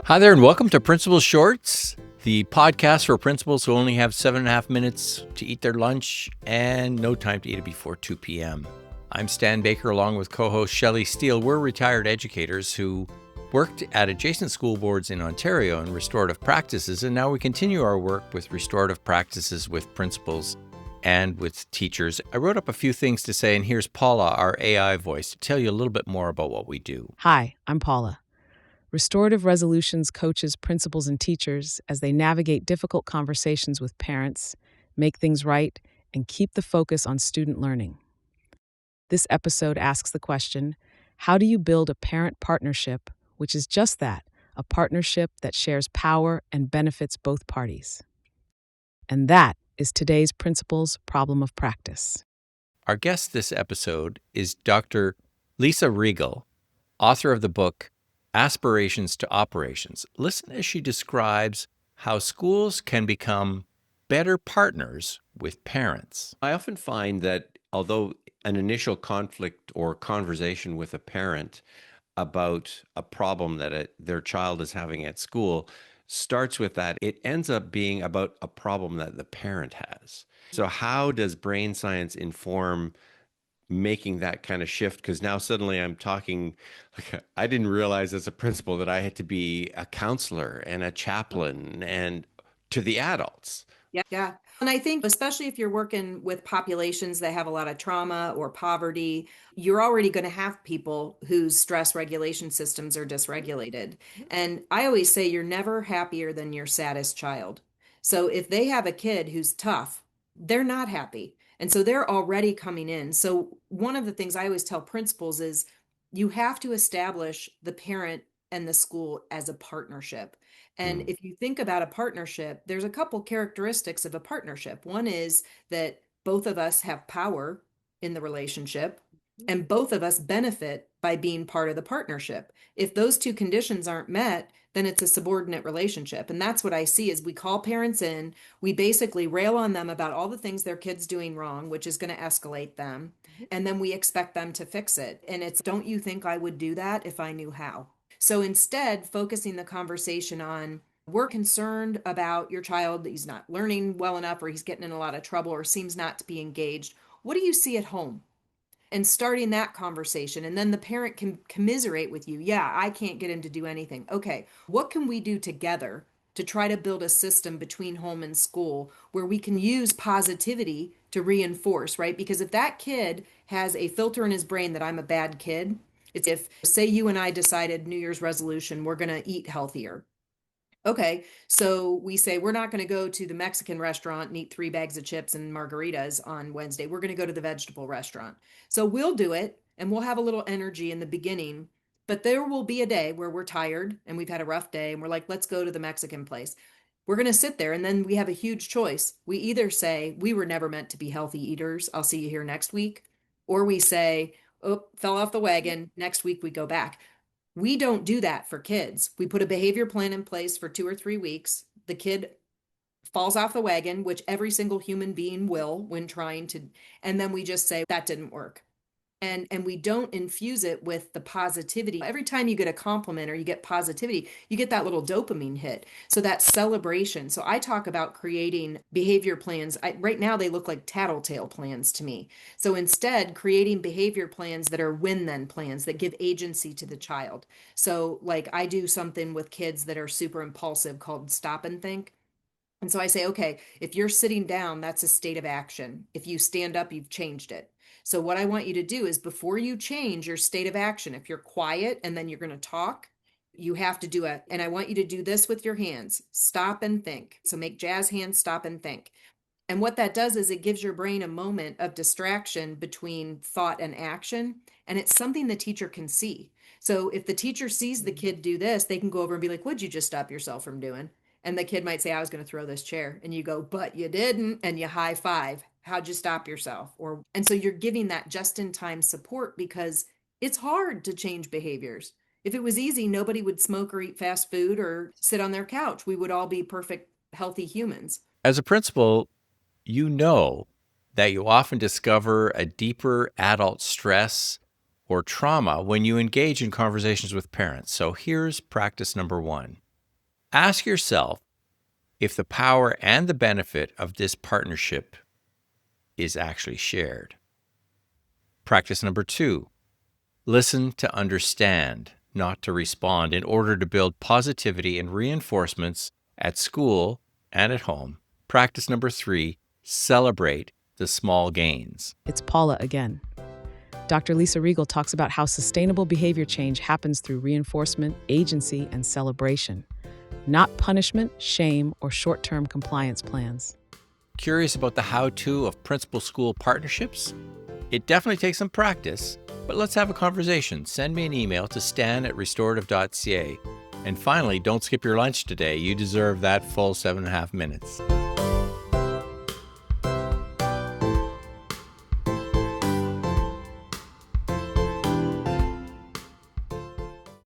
Hi there, and welcome to Principal Shorts, the podcast for principals who only have 7.5 minutes to eat their lunch and no time to eat it before 2 p.m. I'm Stan Baker, along with co-host Shelley Steele. We're retired educators who worked at adjacent school boards in Ontario in restorative practices, and now we continue our work with restorative practices with principals and with teachers. I wrote up a few things to say, and here's Paula, our AI voice, to tell you a little bit more about what we do. Hi, I'm Paula. Restorative Resolutions coaches principals and teachers as they navigate difficult conversations with parents, make things right, and keep the focus on student learning. This episode asks the question, how do you build a parent partnership, which is just that, a partnership that shares power and benefits both parties? And that is today's principal's problem of practice. Our guest this episode is Dr. Lisa Riegel, author of the book Aspirations to Operations. Listen as she describes how schools can become better partners with parents. I often find that although an initial conflict or conversation with a parent about a problem that their child is having at school starts with that, it ends up being about a problem that the parent has. So how does brain science inform making that kind of shift? Because now suddenly I'm talking, like, I didn't realize as a principal that I had to be a counselor and a chaplain and to the adults. Yeah. And I think, especially if you're working with populations that have a lot of trauma or poverty, you're already going to have people whose stress regulation systems are dysregulated. And I always say you're never happier than your saddest child. So if they have a kid who's tough, they're not happy. And so they're already coming in. So one of the things I always tell principals is you have to establish the parent and the school as a partnership. And if you think about a partnership, there's a couple characteristics of a partnership. One is that both of us have power in the relationship and both of us benefit by being part of the partnership. If those two conditions aren't met, then it's a subordinate relationship. And that's what I see is we call parents in, we basically rail on them about all the things their kid's doing wrong, which is going to escalate them. And then we expect them to fix it. And it's, don't you think I would do that if I knew how? So instead, focusing the conversation on, we're concerned about your child, he's not learning well enough, or he's getting in a lot of trouble, or seems not to be engaged. What do you see at home? And starting that conversation. And then the parent can commiserate with you. Yeah, I can't get him to do anything. Okay, what can we do together to try to build a system between home and school where we can use positivity to reinforce, right? Because if that kid has a filter in his brain that I'm a bad kid, it's if, say, you and I decided New Year's resolution, we're going to eat healthier. Okay, so we say we're not going to go to the Mexican restaurant and eat 3 bags of chips and margaritas on Wednesday. We're going to go to the vegetable restaurant. So we'll do it and we'll have a little energy in the beginning, but there will be a day where we're tired and we've had a rough day and we're like, let's go to the Mexican place. We're going to sit there and then we have a huge choice. We either say, we were never meant to be healthy eaters. I'll see you here next week. Or we say, oh, fell off the wagon. Next week we go back. We don't do that for kids. We put a behavior plan in place for 2 or 3 weeks. The kid falls off the wagon, which every single human being will when trying to, and then we just say that didn't work. And we don't infuse it with the positivity. Every time you get a compliment or you get positivity, you get that little dopamine hit. So that celebration. So I talk about creating behavior plans. Right now they look like tattletale plans to me. So instead, creating behavior plans that are win-then plans that give agency to the child. So like I do something with kids that are super impulsive called stop and think. And so I say, okay, if you're sitting down, that's a state of action. If you stand up, you've changed it. So what I want you to do is before you change your state of action, if you're quiet and then you're going to talk, you have to do it. And I want you to do this with your hands. Stop and think. So make jazz hands, stop and think. And what that does is it gives your brain a moment of distraction between thought and action. And it's something the teacher can see. So if the teacher sees the kid do this, they can go over and be like, what'd you just stop yourself from doing? And the kid might say, I was going to throw this chair. And you go, but you didn't. And you high five. How'd you stop yourself? And so you're giving that just in time support because it's hard to change behaviors. If it was easy, nobody would smoke or eat fast food or sit on their couch. We would all be perfect, healthy humans. As a principal, you know that you often discover a deeper adult stress or trauma when you engage in conversations with parents. So here's practice number 1. Ask yourself if the power and the benefit of this partnership is actually shared. Practice number 2, listen to understand, not to respond, in order to build positivity and reinforcements at school and at home. Practice number 3, celebrate the small gains. It's Paula again. Dr. Lisa Riegel talks about how sustainable behavior change happens through reinforcement, agency, and celebration, not punishment, shame, or short-term compliance plans. Curious about the how-to of principal-school partnerships? It definitely takes some practice, but let's have a conversation. Send me an email to stan@restorative.ca. And finally, don't skip your lunch today. You deserve that full 7.5 minutes.